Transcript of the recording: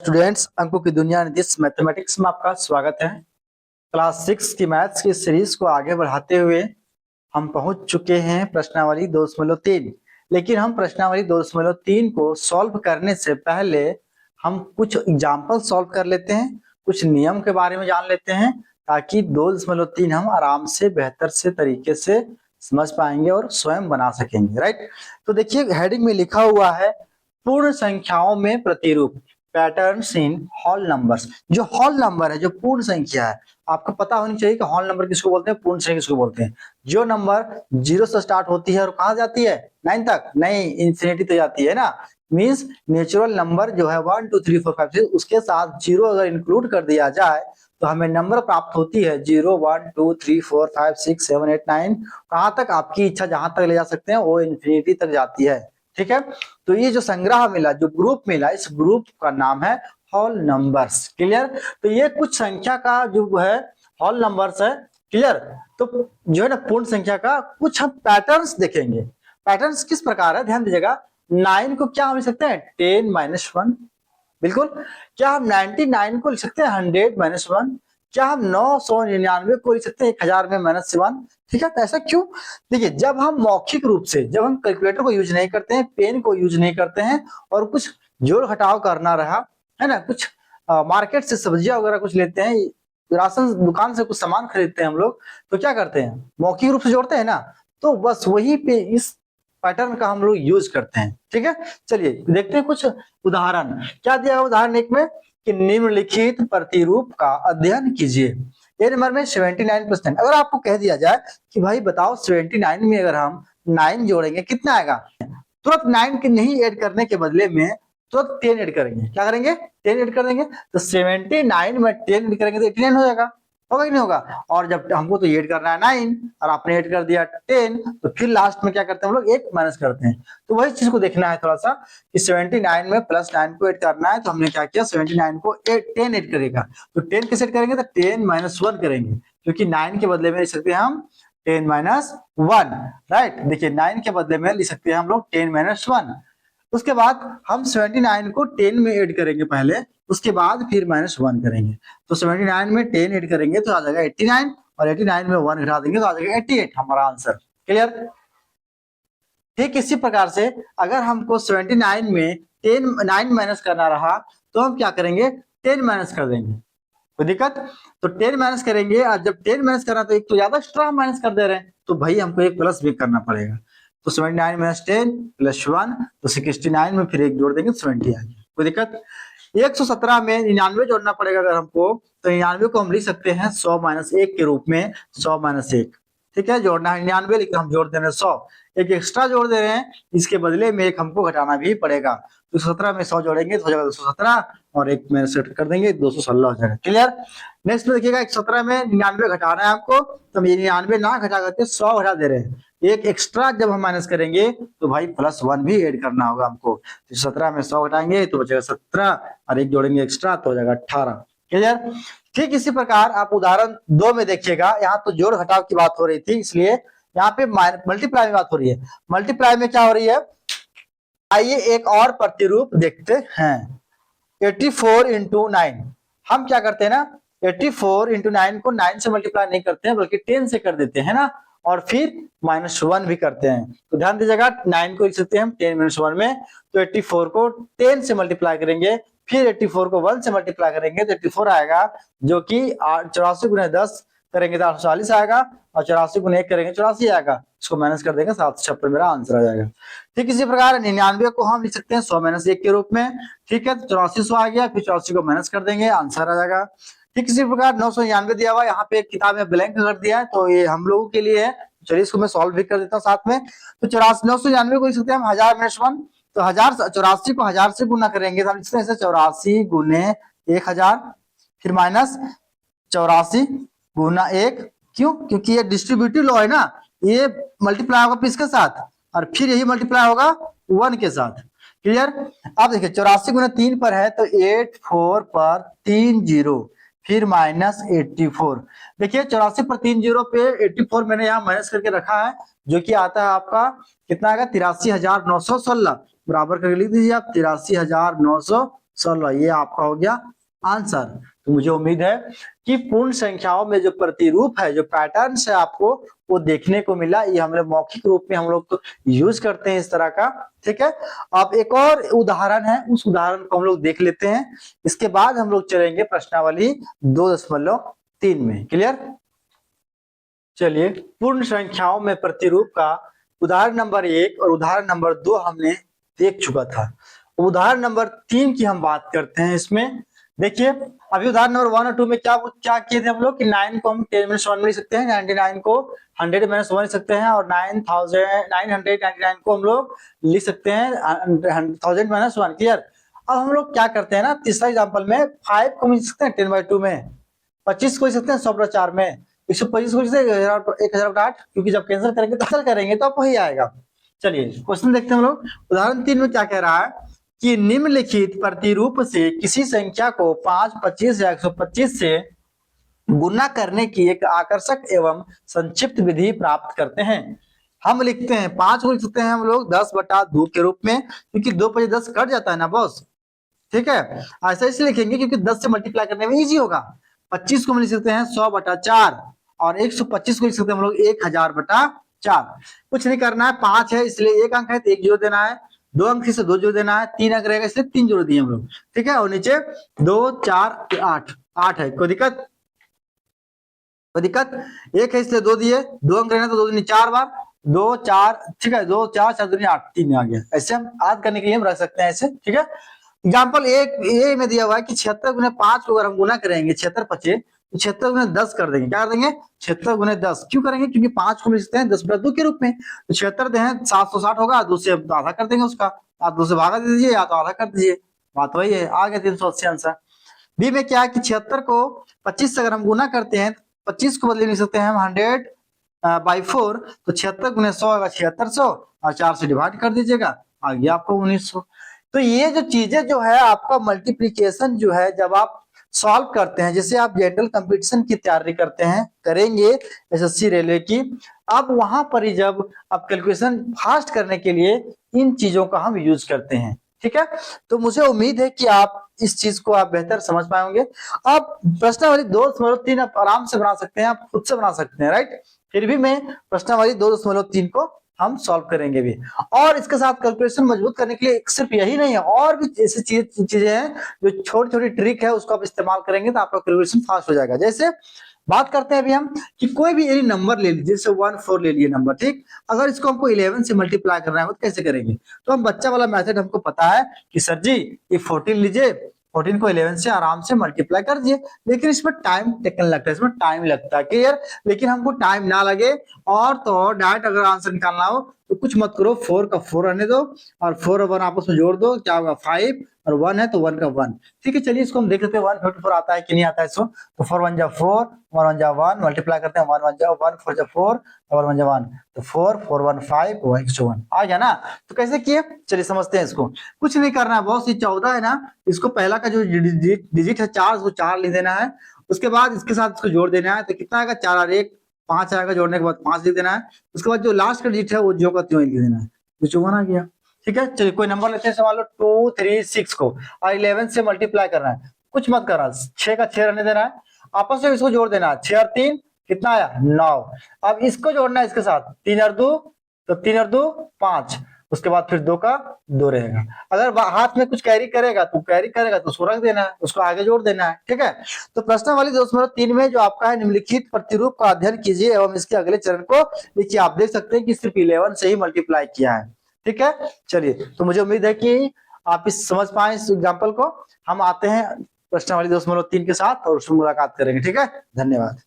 Students, अंकों की दुनिया निधिश मैथमेटिक्स में आपका स्वागत है। क्लास 6 की मैथ्स की सीरीज को आगे बढ़ाते हुए हम पहुंच चुके हैं प्रश्नावली 2.3। लेकिन हम प्रश्नावली 2.3 को सॉल्व करने से पहले हम कुछ एग्जाम्पल सॉल्व कर लेते हैं, कुछ नियम के बारे में जान लेते हैं, ताकि 2.3 हम आराम से बेहतर से तरीके से समझ पाएंगे और स्वयं बना सकेंगे। राइट, तो देखिए हेडिंग में लिखा हुआ है पूर्ण संख्याओं में प्रतिरूप, पैटर्न्स इन होल नंबर्स। जो होल नंबर है, जो पूर्ण संख्या है, आपको पता होनी चाहिए कि होल नंबर किसको बोलते हैं, पूर्ण संख्या किसको बोलते हैं। जो नंबर 0 से स्टार्ट होती है और कहां जाती है, 9 तक, नहीं इंफिनिटी तक जाती है ना। मींस नेचुरल नंबर जो है 1 2 3 4 5 6, उसके साथ 0 अगर इंक्लूड कर दिया जाए तो हमें नंबर प्राप्त होती है 0 1 2 3 4 5 6 7 8 9। कहां तक आपकी इच्छा जहां तक ले जा सकते हैं वो इंफिनिटी तक जाती है। ठीक है, तो ये जो संग्रह मिला, जो ग्रुप मिला, इस ग्रुप का नाम है होल नंबर्स। क्लियर, तो ये कुछ संख्या का जो है होल नंबर्स है। क्लियर, तो जो है ना पूर्ण संख्या का कुछ हम पैटर्न्स देखेंगे। पैटर्न्स किस प्रकार है, ध्यान दीजिएगा। 9 को क्या हम लिख सकते हैं, 10-1। बिल्कुल। क्या हम 99 को लिख सकते हैं 100-1। क्या हम 999 को लिख सकते हैं 1000 में -1। ठीक है, तो ऐसा क्यों? देखिए, जब हम मौखिक रूप से, जब हम कैलकुलेटर को यूज नहीं करते हैं, पेन को यूज नहीं करते हैं और कुछ जोड़ घटाव करना रहा है ना, कुछ मार्केट से सब्जियां वगैरह कुछ लेते हैं, राशन दुकान से कुछ सामान खरीदते हैं हम लोग, तो क्या करते हैं, मौखिक रूप से जोड़ते हैं ना। तो बस वही पे इस पैटर्न का हम लोग यूज करते हैं। ठीक है, चलिए देखते हैं कुछ उदाहरण। क्या दिया है उदाहरण एक में कि निम्नलिखित प्रतिरूप का अध्ययन कीजिए। ये नंबर में 79%। अगर आपको कह दिया जाए कि भाई बताओ 79 में अगर हम 9 जोड़ेंगे कितना आएगा, तुरंत 9 के नहीं ऐड करने के बदले में तुरंत 10 ऐड करेंगे। क्या करेंगे, 10 ऐड कर देंगे। तो 79 में 10 ऐड करेंगे तो 89 हो जाएगा, होगा कि नहीं होगा। और जब हमको तो ऐड करना है 9 और आपने ऐड कर दिया 10, तो फिर लास्ट में क्या करते हैं हम लोग, 1 माइनस करते हैं। तो वही चीज को देखना है थोड़ा सा कि 79 में +9 को ऐड करना है। तो हमने क्या किया, 79 को 10 ऐड करेगा, तो 10 कैसे ऐड करेंगे, तो 10-1 करेंगे, क्योंकि 9 के बदले में लिख सकते हैं हम 10-1। राइट, देखिए 9 के बदले में लिख सकते हैं हम लोग 10-1। उसके बाद हम 79 को 10 में ऐड करेंगे पहले, उसके बाद फिर -1 करेंगे। तो 79 में 10 ऐड करेंगे तो आ जाएगा 89, और 89 में 1 घटा देंगे तो आ जाएगा 88 हमारा आंसर। क्लियर। ठीक इसी प्रकार से अगर हमको 79 में 9 माइनस करना रहा तो हम क्या करेंगे, 10 माइनस कर देंगे। कोई दिक्कत, तो 10 माइनस करेंगे, और जब 10 माइनस करना तो एक तो ज्यादा एक्स्ट्रा माइनस कर दे रहे हैं, तो भाई हमको एक प्लस भी करना पड़ेगा। तो 79 - 10 + 1, तो 69 में फिर एक जोड़ देंगे 70 आ गया। कोई दिक्कत। 117 में 99 जोड़ना पड़ेगा अगर हमको, तो 99 को हम लिख सकते हैं 100 - 1 के रूप में, 100 - 1। ठीक है, जोड़ना है 99 लेकिन हम जोड़ दे रहे हैं 100, एक एक्स्ट्रा जोड़ दे रहे हैं, इसके बदले में एक हमको घटाना भी पड़ेगा। 217 में 100 जोड़ेंगे तो हो जाएगा 217, और एक में सेट कर देंगे 216 हो जाएगा। क्लियर। नेक्स्ट में देखिएगा 117 में 99 घटाना है हमको, तो 99 ना घटा करके 100 घटा दे रहे हैं। एक एक्स्ट्रा जब हम माइनस करेंगे तो भाई +1 भी ऐड करना होगा हमको। 17 में 100 घटाएंगे तो बचेगा 17, और एक जोड़ेंगे एक्स्ट्रा तो हो जाएगा 18। क्लियर। ठीक इसी प्रकार आप उदाहरण 2 में देखिएगा, यहाँ तो जोड़ घटाव की बात हो रही थी, इसलिए यहाँ पे मल्टीप्लाई में बात हो रही है। मल्टीप्लाई में क्या हो रही है, आइए एक और प्रतिरूप देखते हैं। 84 × 9। हम क्या करते हैं ना, 84 × 9 को 9 से मल्टीप्लाई नहीं करते हैं, बल्कि 10 से कर देते हैं ना, और फिर -1 भी करते हैं। तो ध्यान दीजिएगा, 9 को लिख सकते हैं हम 10 - 1 में, तो 84 को 10 से मल्टीप्लाई करेंगे, फिर 84 को 1 से मल्टीप्लाई करेंगे तो 84 आएगा, जो कि 84 × 10 करेंगे तो 840 आएगा, और 84 × 1 करेंगे 84 आएगा। इसको माइनस कर देंगे 756, मेरा आंसर आ जाएगा। ठीक इसी प्रकार 99 को हम लिख सकते हैं 100 - 1 के रूप में। ठीक है, तो 8400 आ गया, फिर 84 को माइनस कर देंगे, आंसर आ जाएगा। ठीक इसी प्रकार 999 दिया हुआ, यहाँ पे एक किताब में ब्लैंक कर दिया है, तो ये हम लोगों के लिए है। चलिए इसको मैं सॉल्व भी कर देता हूँ साथ में। तो 999 को लिख सकते हैं हम 1000 - 1, तो 84 को 1000 से गुना करेंगे तो हम लिख सकते हैं 84 × 1000, फिर माइनस 84 × 1। क्यों? क्योंकि ये डिस्ट्रीब्यूटिव लॉ है ना, ये मल्टीप्लाई होगा किसके साथ, और फिर यही मल्टीप्लाई होगा 1 के साथ। क्लियर। अब देखिए 84 × 3 पर है तो 84 पर 3 0, फिर -84। देखिए 84 पर 3 0 पे 84 मैंने यहाँ माइनस करके रखा है, जो कि आता है आपका कितना आएगा, 83,916। बराबर करके लिख दीजिए आप 83,916। 16। ये आपका हो गया आंसर। तो मुझे उम्मीद है कि पूर्ण संख्याओं में जो प्रतिरूप है, जो पैटर्न है आपको वो देखने को मिला। ये हम लोग मौखिक रूप में हम लोग तो यूज करते हैं इस तरह का, ठीक है। अब एक और उदाहरण है, उस उदाहरण को हम लोग देख लेते हैं। इसके बाद हम लोग चलेंगे प्रश्नावली 2.3 में। क्लियर? चलिए, पूर्ण संख्याओं में प्रतिरूप का उदाहरण नंबर 1 और उदाहरण नंबर 2 हमने देख चुका था। उदाहरण नंबर 3 की हम बात करते हैं। इसमें देखिए, अभी उदाहरण नंबर 1 और 2 में क्या क्या किए थे हम लोग कि 9 को हम 10 - 1 में लिख सकते हैं, 99 को 100 - 1 लिख सकते हैं, और 999 को हम लोग लिख सकते हैं 1000 - 1। क्लियर? अब हम लोग क्या करते हैं ना, तीसरा एग्जाम्पल में 5 को लिख सकते हैं 10/2 में, 25 को लिख सकते हैं 100/4 में, 125 को लिख सकते हैं 1000/8, क्योंकि जब कैंसिल करेंगे तो वही आएगा। चलिए क्वेश्चन देखते हैं हम लोग। उदाहरण 3 में क्या कह रहा है कि निम्नलिखित प्रतिरूप से किसी संख्या को 5, 25 या 125 से गुना करने की एक आकर्षक एवं संक्षिप्त विधि प्राप्त करते हैं। हम लिखते हैं 5 को लिख सकते हैं हम लोग 10/2 के रूप में, क्योंकि 2 × 10 कट जाता है ना बॉस, ठीक है। ऐसा इसलिए लिखेंगे क्योंकि 10 से मल्टीप्लाई करने में इजी होगा। 25 को हम लिख सकते हैं 100/4 और 125 को लिख सकते हैं हम लोग 1000/4। कुछ नहीं करना है, 5 है इसलिए 1 अंक है तो 1 जोड़ देना है, 2 अंक से 2 जोड़ देना है, 3 अंक रहेगा इसलिए 3 जोड़ दिए हम लोग, ठीक है। और नीचे 2 4 8 है। कोई दिक्कत? 1 है इसलिए 2 दिए, 2 अंक रहना तो 2 दूनी 4 बार, 2 4, ठीक है, 2 4 4 दूनी 8, 3 आ गया। ऐसे हम याद करने के लिए हम रख सकते हैं ऐसे, ठीक है। एग्जाम्पल ए में दिया हुआ है कि 76 × 5 को अगर हम गुना करेंगे 76 × 5 तो 76 × 10 कर देंगे। क्या कर देंगे? 76 × 10। क्यों करेंगे? क्योंकि 5 को मिल सकते हैं 10/2 के रूप में, तो 76 हैं 760 होगा, 2 से आधा कर देंगे उसका, आप 2 से भागा दे दीजिए या तो आधा कर दीजिए, बात वही है। आ गया 380 आंसर। बी में क्या है कि 76 को 25 से अगर हम गुना करते हैं, 25 को बदले लिख सकते हैं हम 100/4, तो 76 × 100 होगा 7600 और 4 से डिवाइड कर दीजिएगा, आ गया आपको 1900। तो ये जो चीजें जो है आपका मल्टीप्लीकेशन जो है जब आप सॉल्व करते हैं, जैसे आप जनरल कंपटीशन की तैयारी करते हैं, करेंगे एसएससी रेलवे की, अब वहां पर ही जब आप कैलकुलेशन फास्ट करने के लिए इन चीजों का हम यूज करते हैं, ठीक है। तो मुझे उम्मीद है कि आप इस चीज को आप बेहतर समझ पाएंगे। आप प्रश्नावली 2.3 आप आराम से बना सकते हैं, आप खुद से बना सकते हैं, राइट। फिर भी मैं प्रश्नावली 2.3 को हम सॉल्व करेंगे भी, और इसके साथ कैलकुलेशन मजबूत करने के लिए सिर्फ यही नहीं है, और भी ऐसी चीजें हैं जो छोटी छोटी ट्रिक है, उसको आप इस्तेमाल करेंगे तो आपका कैलकुलेशन फास्ट हो जाएगा। जैसे बात करते हैं अभी हम कि कोई भी एनी नंबर ले लीजिए, जैसे 1 4 ले लिए नंबर, ठीक। अगर इसको हमको 11 से मल्टीप्लाई करना है तो कैसे करेंगे? तो हम बच्चा वाला मेथड हमको पता है कि सर जी ये 14 लीजिए, 14 को 11 से आराम से मल्टीप्लाई कर दिए, लेकिन इसमें टाइम टेकन लगता है, इसमें टाइम लगता है, क्लियर। लेकिन हमको टाइम ना लगे और तो और डायरेक्ट अगर आंसर निकालना हो तो कुछ मत करो, 4 का 4 रहने दो और 4 और 1 आपस में जोड़ दो, क्या होगा 5, और 1 है तो 1 का 1, ठीक है। चलिए इसको हम देख लेते हैं 154 आता है कि नहीं आता है इसको। तो 4 1 जा 4, 1 1 जा 1, मल्टीप्लाई करते हैं 1 1 जा 1, 4 जा 4, 1 1 जा 1, तो 4 4 1 5 1 आ गया ना। तो कैसे किए, चलिए समझते हैं इसको। कुछ नहीं करना है बॉस, ये 14 है ना, इसको पहला का जो डिजिट है 4, उसको 4 लिख देना है, उसके बाद इसके साथ इसको जोड़ देना है, तो कितना आएगा 4 और 1 5 आएगा, जोड़ने के बाद 5 लिख देना है, उसके बाद जो लास्ट का डिजिट है वो जो का त्यों लिख देना है, तो 54 आ गया, ठीक है। चलिए कोई नंबर लेते हैं, सवाल 2 3 6 को और 11 से मल्टीप्लाई करना है, कुछ मत करना, 6 का 6 रहने देना है, आपस में इसको जोड़ देना है, 6 और 3 कितना आया 9। अब इसको जोड़ना है इसके साथ, 3 और 2 तो 3 और 2 5, उसके बाद फिर 2 का 2 रहेगा। अगर हाथ में कुछ कैरी करेगा तो उसको रख देना है, उसको आगे जोड़ देना है, ठीक है। तो प्रश्नावली 2.3 में जो आपका है निम्नलिखित प्रतिरूप का अध्ययन कीजिए एवं इसके अगले चरण को देखिए। आप देख सकते हैं कि सिर्फ 11 से ही मल्टीप्लाई किया है, ठीक है। चलिए तो मुझे उम्मीद है कि आप इस समझ पाए इस एग्जाम्पल को। हम आते हैं प्रश्नावली 2.3 के साथ और उसमें मुलाकात करेंगे, ठीक है। धन्यवाद।